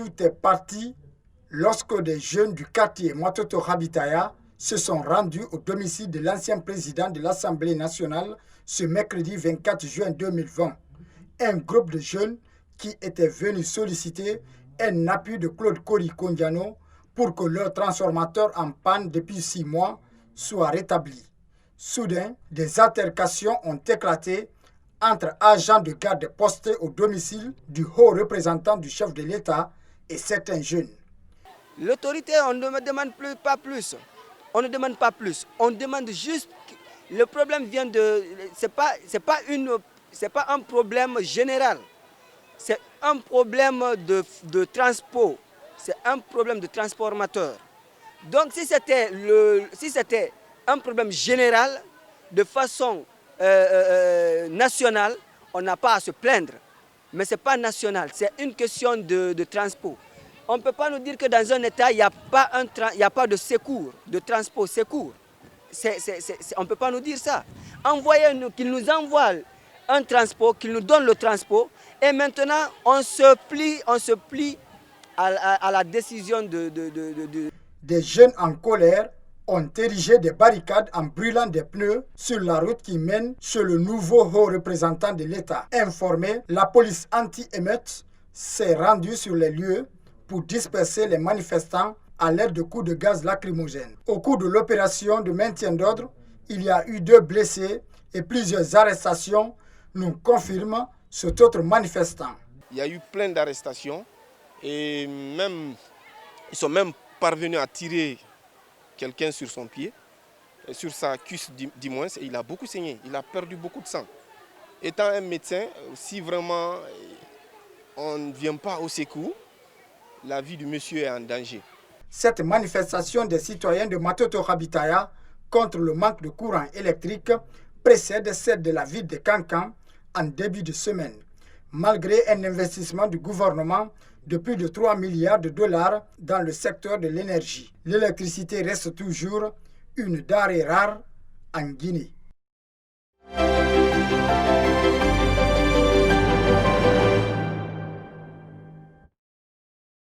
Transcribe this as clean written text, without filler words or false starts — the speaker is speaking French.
tout est parti lorsque des jeunes du quartier Matoto Rabitaya se sont rendus au domicile de l'ancien président de l'Assemblée nationale ce mercredi 24 juin 2020. Un groupe de jeunes qui étaient venus solliciter un appui de Claude Kori Kondiano pour que leur transformateur en panne depuis 6 mois soit rétabli. Soudain, des altercations ont éclaté entre agents de garde postés au domicile du haut représentant du chef de l'État et certains jeunes. L'autorité, on ne demande pas plus. On ne demande pas plus. On demande juste. Le problème vient de. C'est pas un problème général. C'est un problème de transport. C'est un problème de transformateur. Donc si c'était un problème général, de façon nationale, on n'a pas à se plaindre. Mais ce n'est pas national, c'est une question de transport. On ne peut pas nous dire que dans un État, il n'y a pas de secours, de transport secours. On ne peut pas nous dire ça. Envoyez-nous, qu'ils nous envoient un transport, qu'ils nous donnent le transport, et maintenant on se plie à la décision Des jeunes en colère ont érigé des barricades en brûlant des pneus sur la route qui mène chez le nouveau haut représentant de l'État. Informée, la police anti-émeute s'est rendue sur les lieux pour disperser les manifestants à l'aide de coups de gaz lacrymogène. Au cours de l'opération de maintien d'ordre, il y a eu 2 blessés et plusieurs arrestations, nous confirme cet autre manifestant. Il y a eu plein d'arrestations et ils sont même parvenus à tirer quelqu'un sur son pied, sur sa cuisse du moins, et il a beaucoup saigné, il a perdu beaucoup de sang. Étant un médecin, si vraiment on ne vient pas au secours, la vie du monsieur est en danger. Cette manifestation des citoyens de Matoto Rabitaya contre le manque de courant électrique précède celle de la ville de Kankan en début de semaine. Malgré un investissement du gouvernement de plus de 3 milliards de dollars dans le secteur de l'énergie, l'électricité reste toujours une denrée rare en Guinée.